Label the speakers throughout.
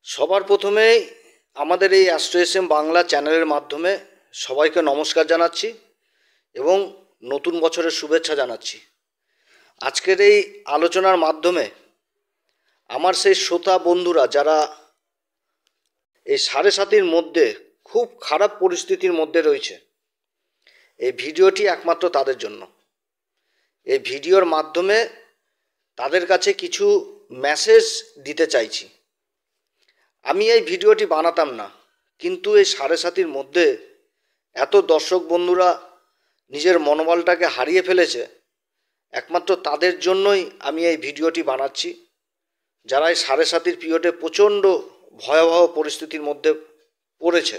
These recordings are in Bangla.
Speaker 1: সবার প্রথমেই আমাদের এই অ্যাস্ট্রো এসএম বাংলা চ্যানেলের মাধ্যমে সবাইকে নমস্কার জানাচ্ছি এবং নতুন বছরের শুভেচ্ছা জানাচ্ছি। আজকের এই আলোচনার মাধ্যমে আমার সেই শ্রোতা বন্ধুরা যারা এই ৭.৫-র মধ্যে খুব খারাপ পরিস্থিতির মধ্যে রয়েছে, এই ভিডিওটি একমাত্র তাদের জন্য। এই ভিডিওর মাধ্যমে তাদের কাছে কিছু মেসেজ দিতে চাইছি। আমি এই ভিডিওটি বানাতাম না, কিন্তু এই ৭.৫-র মধ্যে এত দর্শক বন্ধুরা নিজের মনোবলটাকে হারিয়ে ফেলেছে, একমাত্র তাদের জন্যই আমি এই ভিডিওটি বানাচ্ছি, যারা এই ৭.৫-র পিরিয়ডে প্রচণ্ড ভয়াবহ পরিস্থিতির মধ্যে পড়েছে।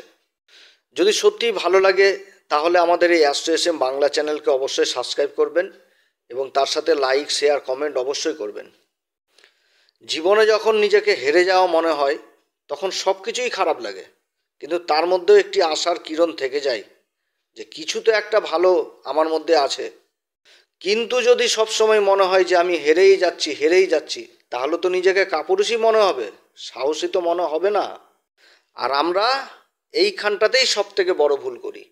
Speaker 1: যদি সত্যিই ভালো লাগে তাহলে আমাদের এই অ্যাস্ট্রো এসএম বাংলা চ্যানেলকে অবশ্যই সাবস্ক্রাইব করবেন এবং তার সাথে লাইক, শেয়ার, কমেন্ট অবশ্যই করবেন। জীবনে যখন নিজেকে হেরে যাওয়া মনে হয় তখন সব কিছুই খারাপ লাগে, কিন্তু তার মধ্যেও একটি আশার কিরণ থেকে যায় যে কিছু তো একটা ভালো আমার মধ্যে আছে। কিন্তু যদি সবসময় মনে হয় যে আমি হেরেই যাচ্ছি, তাহলে তো নিজেকে কাপুরুষই মনে হবে, সাহসী তো মনে হবে না। আর আমরা এইখানটাতেই সব থেকে বড় ভুল করি।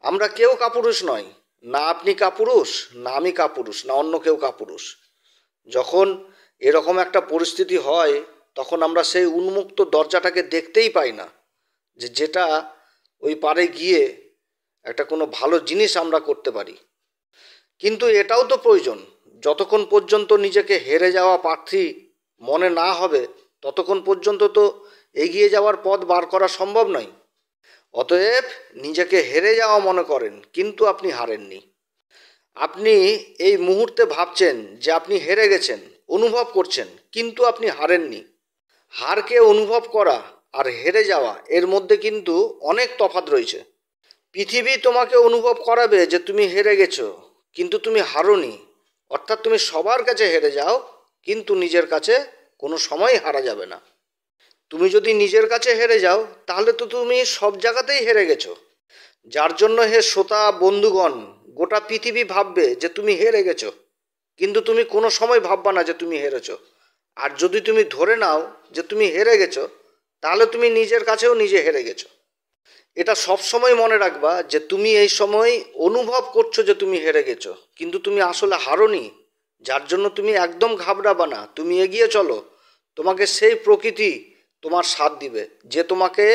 Speaker 1: আমরা কেউ কাপুরুষ নয়, না আপনি কাপুরুষ, না আমি কাপুরুষ, না অন্য কেউ কাপুরুষ। যখন এরকম একটা পরিস্থিতি হয় তখন আমরা সেই উন্মুক্ত দরজাটাকে দেখতেই পাই না, যেটা ওই পারে গিয়ে একটা কোনো ভালো জিনিস আমরা করতে পারি। কিন্তু এটাও তো প্রয়োজন, যতক্ষণ পর্যন্ত নিজেকে হেরে যাওয়া প্রার্থী মনে না হবে ততক্ষণ পর্যন্ত তো এগিয়ে যাওয়ার পথ বার করা সম্ভব নয়। অতএব নিজেকে হেরে যাওয়া মনে করেন, কিন্তু আপনি হারেননি। আপনি এই মুহূর্তে ভাবছেন যে আপনি হেরে গেছেন, অনুভব করছেন, কিন্তু আপনি হারেননি। হারকে অনুভব করা আর হেরে যাওয়া এর মধ্যে কিন্তু অনেক তফাৎ রয়েছে। পৃথিবী তোমাকে অনুভব করাবে যে তুমি হেরে গেছো, কিন্তু তুমি হারোনি। অর্থাৎ তুমি সবার কাছে হেরে যাও, কিন্তু নিজের কাছে কোনো সময় হারা যাবে না। তুমি যদি নিজের কাছে হেরে যাও তাহলে তো তুমি সব জায়গাতেই হেরে গেছো। যার জন্য হে শ্রোতা বন্ধুগণ, গোটা পৃথিবী ভাববে যে তুমি হেরে গেছো, কিন্তু তুমি কোনো সময় ভাববা না যে তুমি হেরেছো। আর যদি তুমি ধরে নাও যে তুমি হেরে গেছো, তাহলে তুমি নিজের কাছেও নিজে হেরে গেছো। এটা সব সময় মনে রাখবা যে তুমি এই সময় অনুভব করছো যে তুমি হেরে গেছো, কিন্তু তুমি আসলে হারোনি। যার জন্য তুমি একদম ঘাবড়াবা না, তুমি এগিয়ে চলো। তোমাকে সেই প্রকৃতি তোমার সাথ দিবে, যে তোমাকে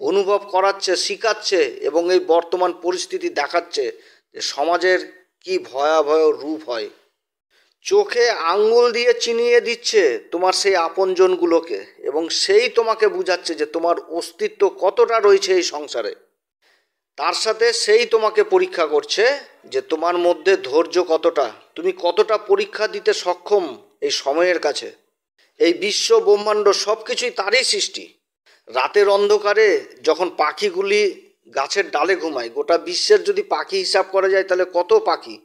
Speaker 1: অনুভব করাচ্ছে, শিখাচ্ছে এবং এই বর্তমান পরিস্থিতি দেখাচ্ছে যে সমাজের কি ভয়াবহ রূপ হয়। চোখে আঙ্গুল দিয়ে চিনিয়ে দিচ্ছে তোমার সেই আপনজনগুলোকে, এবং সেই তোমাকে বুঝাচ্ছে যে তোমার অস্তিত্ব কতটা রয়েছে এই সংসারে। তার সাথে সেই তোমাকে পরীক্ষা করছে যে তোমার মধ্যে ধৈর্য কতটা, তুমি কতটা পরীক্ষা দিতে সক্ষম এই সময়ের কাছে। এই বিশ্ব ব্রহ্মাণ্ড সব কিছুই তারই সৃষ্টি। রাতের অন্ধকারে যখন পাখিগুলি গাছের ডালে ঘুমায়, গোটা বিশ্বের যদি পাখি হিসাব করা যায় তাহলে কত পাখি,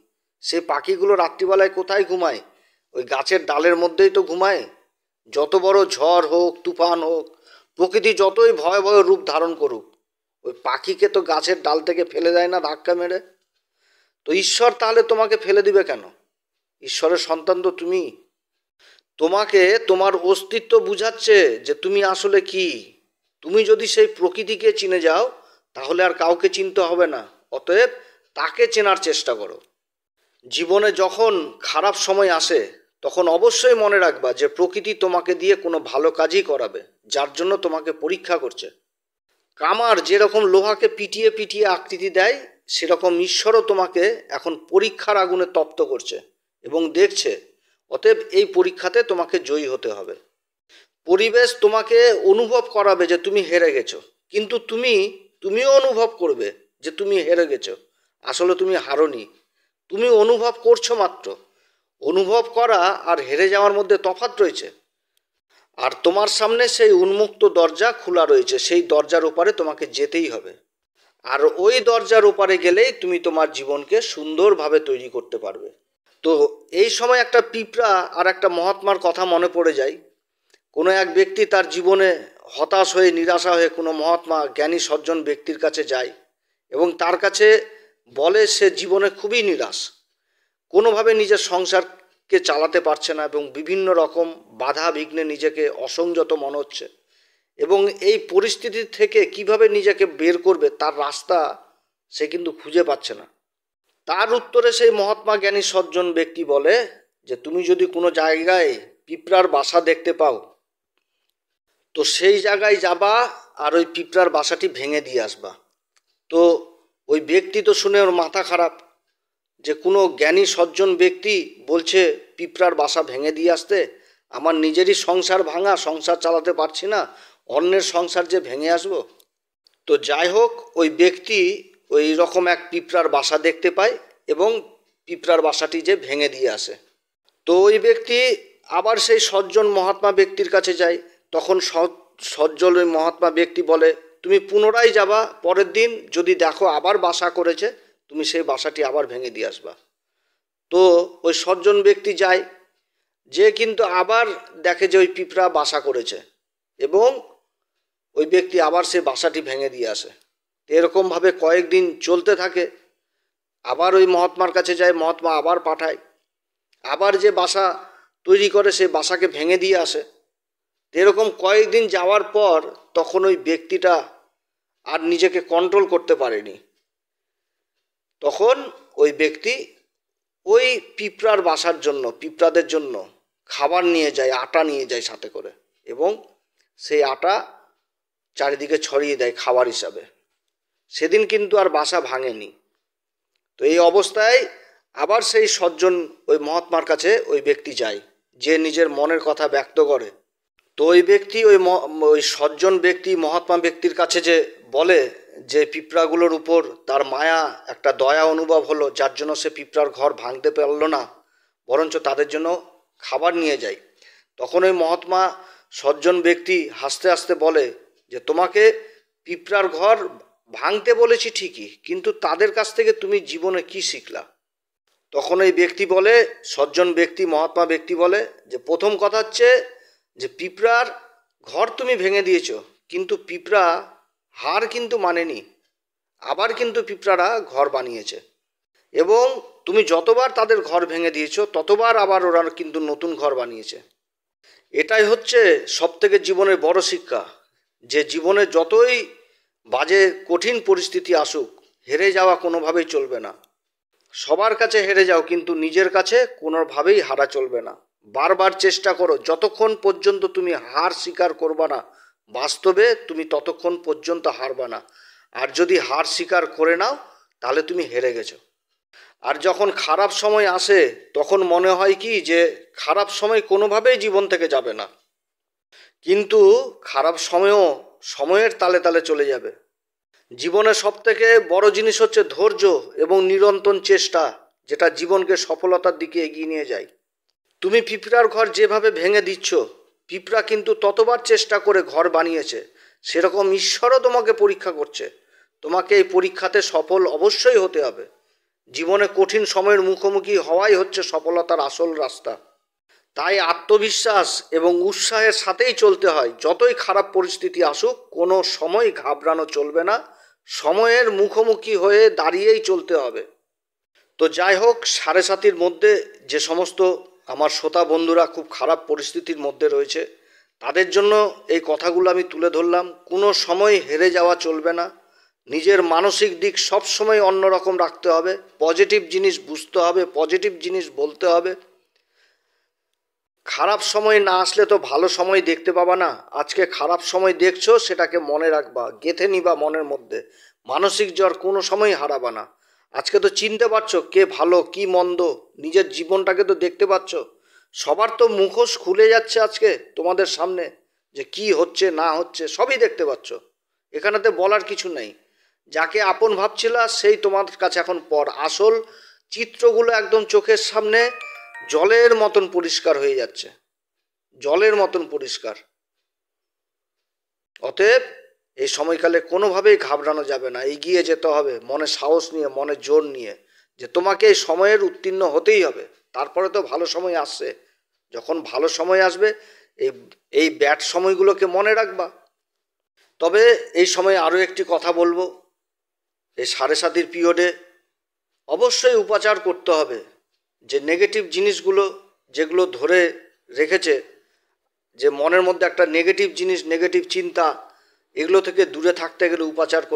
Speaker 1: সেই পাখিগুলো রাত্রিবেলায় কোথায় ঘুমায়? ওই গাছের ডালের মধ্যেই তো ঘুমায়। যত বড় ঝড় হোক, তুফান হোক, প্রকৃতি যতই ভয়াবহ রূপ ধারণ করুক, ওই পাখিকে তো গাছের ডাল থেকে ফেলে দেয় না ধাক্কা মেরে। তো ঈশ্বর তাহলে তোমাকে ফেলে দিবে কেন? ঈশ্বরের সন্তান তো তুমি। তোমাকে তোমার অস্তিত্ব বুঝাচ্ছে যে তুমি আসলে কি। তুমি যদি সেই প্রকৃতিকে চিনে যাও তাহলে আর কাউকে চিনতে হবে না। অতএব তাকে চেনার চেষ্টা করো। জীবনে যখন খারাপ সময় আসে তখন অবশ্যই মনে রাখবা যে প্রকৃতি তোমাকে দিয়ে কোনো ভালো কাজই করাবে, যার জন্য তোমাকে পরীক্ষা করছে। কামার যেরকম লোহাকে পিটিয়ে পিটিয়ে আকৃতি দেয়, সেরকম ঈশ্বরও তোমাকে এখন পরীক্ষার আগুনে তপ্ত করছে এবং দেখছে। অতএব এই পরীক্ষাতে তোমাকে জয়ী হতে হবে। পরিবেশ তোমাকে অনুভব করাবে যে তুমি হেরে গেছো, কিন্তু তুমিও অনুভব করবে যে তুমি হেরে গেছো। আসলে তুমি হারোনি, তুমি অনুভব করছো মাত্র। অনুভব করা আর হেরে যাওয়ার মধ্যে তফাৎ রয়েছে। আর তোমার সামনে সেই উন্মুক্ত দরজা খোলা রয়েছে, সেই দরজার ওপারে তোমাকে যেতেই হবে। আর ওই দরজার ওপারে গেলেই তুমি তোমার জীবনকে সুন্দরভাবে তৈরি করতে পারবে। তো এই সময় একটা পিঁপড়া আর একটা মহাত্মার কথা মনে পড়ে যায়। কোনো এক ব্যক্তি তার জীবনে হতাশ হয়ে, নিরাশা হয়ে কোনো মহাত্মা, জ্ঞানী সজ্জন ব্যক্তির কাছে যায় এবং তার কাছে বলে সে জীবনে খুবই নিরাশ, কোনোভাবে নিজের সংসারকে চালাতে পারছে না এবং বিভিন্ন রকম বাধা বিঘ্নে নিজেকে অসংযত মনে হচ্ছে। এবং এই পরিস্থিতি থেকে কিভাবে নিজেকে বের করবে তার রাস্তা সে কিন্তু খুঁজে পাচ্ছে না। তার উত্তরে সেই মহাত্মা জ্ঞানী সজ্জন ব্যক্তি বলে যে তুমি যদি কোনো জায়গায় পিঁপড়ার বাসা দেখতে পাও তো সেই জায়গায় যাবা আর ওই পিঁপড়ার বাসাটি ভেঙে দিয়ে আসবা। তো ওই ব্যক্তি তো শুনে ওর মাথা খারাপ, যে কোনো জ্ঞানী সজ্জন ব্যক্তি বলছে পিঁপড়ার বাসা ভেঙে দিয়ে আসতে, আমার নিজেরই সংসার ভাঙা, সংসার চালাতে পারছি না, অন্যের সংসার যে ভেঙে আসবো। তো যাই হোক, ওই ব্যক্তি ওই রকম এক পিঁপড়ার বাসা দেখতে পায় এবং পিঁপড়ার বাসাটি যে ভেঙে দিয়ে আসে। তো ওই ব্যক্তি আবার সেই সজ্জন মহাত্মা ব্যক্তির কাছে যায়। তখন সজ্জন ওই মহাত্মা ব্যক্তি বলে তুমি পুনরায় যাবা, পরের দিন যদি দেখো আবার বাসা করেছে তুমি সেই বাসাটি আবার ভেঙে দিয়ে আসবা। তো ওই সজ্জন ব্যক্তি যায়, যে কিন্তু আবার দেখে যে ওই পিঁপড়া বাসা করেছে এবং ওই ব্যক্তি আবার সে বাসাটি ভেঙে দিয়ে আসে। এরকমভাবে কয়েকদিন চলতে থাকে। আবার ওই মহাত্মার কাছে যায়, মহাত্মা আবার পাঠায়, আবার যে বাসা তৈরি করে সেই বাসাকে ভেঙে দিয়ে আসে। এরকম কয়েকদিন যাওয়ার পর তখন ওই ব্যক্তিটা আর নিজেকে কন্ট্রোল করতে পারেনি। তখন ওই ব্যক্তি ওই পিঁপড়ার বাসার জন্য, পিঁপড়াদের জন্য খাবার নিয়ে যায়, আটা নিয়ে যায় সাথে করে, এবং সেই আটা চারিদিকে ছড়িয়ে দেয় খাবার হিসাবে। সেদিন কিন্তু আর বাসা ভাঙেনি। তো এই অবস্থায় আবার সেই সজ্জন ওই মহাত্মার কাছে ওই ব্যক্তি যায়, যে নিজের মনের কথা ব্যক্ত করে। তো ওই ব্যক্তি ওই সজ্জন ব্যক্তি মহাত্মা ব্যক্তির কাছে যে বলে যে পিঁপড়াগুলোর উপর তার মায়া, একটা দয়া অনুভব হলো, যার জন্য সে পিঁপড়ার ঘর ভাঙতে পারলো না, বরঞ্চ তাদের জন্য খাবার নিয়ে যায়। তখন ওই মহাত্মা সজ্জন ব্যক্তি হাসতে হাসতে বলে যে তোমাকে পিঁপড়ার ঘর ভাঙতে বলেছি ঠিকই, কিন্তু তাদের কাছ থেকে তুমি জীবনে কি শিখলা? তখন এই ব্যক্তি বলে, সজ্জন ব্যক্তি মহাত্মা ব্যক্তি বলে যে প্রথম কথা হচ্ছে যে পিঁপড়ার ঘর তুমি ভেঙে দিয়েছ, কিন্তু পিঁপড়া হার কিন্তু মানেনি, আবার কিন্তু পিঁপড়ারা ঘর বানিয়েছে, এবং তুমি যতবার তাদের ঘর ভেঙে দিয়েছ ততবার আবার ওরা কিন্তু নতুন ঘর বানিয়েছে। এটাই হচ্ছে সবথেকে জীবনের বড় শিক্ষা, যে জীবনে যতই বাজে কঠিন পরিস্থিতি আসুক, হেরে যাওয়া কোনোভাবেই চলবে না। সবার কাছে হেরে যাও, কিন্তু নিজের কাছে কোনোভাবেই হারা চলবে না। বারবার চেষ্টা করো, যতক্ষণ পর্যন্ত তুমি হার স্বীকার করবা না বাস্তবে, তুমি ততক্ষণ পর্যন্ত হারবা না। আর যদি হার স্বীকার করে নাও তাহলে তুমি হেরে গেছো। আর যখন খারাপ সময় আসে তখন মনে হয় কি যে খারাপ সময় কোনোভাবেই জীবন থেকে যাবে না, কিন্তু খারাপ সময়ও সময়ের তালে তালে চলে যাবে। জীবনের সবথেকে বড় জিনিস হচ্ছে ধৈর্য এবং নিরন্তর চেষ্টা, যেটা জীবনকে সফলতার দিকে এগিয়ে নিয়ে যায়। তুমি পিঁপড়ার ঘর যেভাবে ভেঙে দিচ্ছ, পিঁপড়া কিন্তু ততবার চেষ্টা করে ঘর বানিয়েছে। সেরকম ঈশ্বরও তোমাকে পরীক্ষা করছে, তোমাকে এই পরীক্ষাতে সফল অবশ্যই হতে হবে। জীবনে কঠিন সময়ের মুখোমুখি হওয়াই হচ্ছে সফলতার আসল রাস্তা। তাই আত্মবিশ্বাস এবং উৎসাহের সাথেই চলতে হয়। যতই খারাপ পরিস্থিতি আসুক কোনো সময় ঘাবড়ানো চলবে না, সময়ের মুখোমুখি হয়ে দাঁড়িয়েই চলতে হবে। তো যাই হোক, 7:30 মধ্যে যে সমস্ত আমার শ্রোতা বন্ধুরা খুব খারাপ পরিস্থিতির মধ্যে রয়েছে, তাদের জন্য এই কথাগুলো আমি তুলে ধরলাম। কোনো সময় হেরে যাওয়া চলবে না, নিজের মানসিক দিক সব সময় অন্যরকম রাখতে হবে, পজিটিভ জিনিস বুঝতে হবে, পজিটিভ জিনিস বলতে হবে। খারাপ সময় না আসলে তো ভালো সময় দেখতে পাবা না। আজকে খারাপ সময় দেখছো, সেটাকে মনে রাখবা, গেঁথে নিবা মনের মধ্যে। মানসিক জ্বর কোনো সময় হারাবা না। আজকে তো চিনতে পারছো কে ভালো কি মন্দ, নিজের জীবনটাকে তো দেখতে পাচ্ছ। সবার তো মুখোশ খুলে যাচ্ছে আজকে তোমাদের সামনে, যে কি হচ্ছে না হচ্ছে সবই দেখতে পাচ্ছ। এখানেতে বলার কিছু নেই। যাকে আপন ভাবছিলা সেই তোমার কাছে এখন পর। আসল চিত্রগুলো একদম চোখের সামনে জলের মতন পরিষ্কার হয়ে যাচ্ছে, জলের মতন পরিষ্কার। অতএব এই সময়কালে কোনোভাবেই ঘাবড়ানো যাবে না, এগিয়ে যেতে হবে মনে সাহস নিয়ে, মনে জোর নিয়ে, যে তোমাকে এই সময়ের উত্তীর্ণ হতেই হবে। তারপরে তো ভালো সময় আসছে। যখন ভালো সময় আসবে এই এই ব্যাড সময়গুলোকে মনে রাখবা। তবে এই সময় আরও একটি কথা বলবো, এই 7:30 পিরিয়ডে অবশ্যই উপাচার করতে হবে। যে নেগেটিভ জিনিসগুলো যেগুলো ধরে রেখেছে, যে মনের মধ্যে একটা নেগেটিভ জিনিস, নেগেটিভ চিন্তা, এগুলো থেকে দূরে থাকতে গেলে উপাচার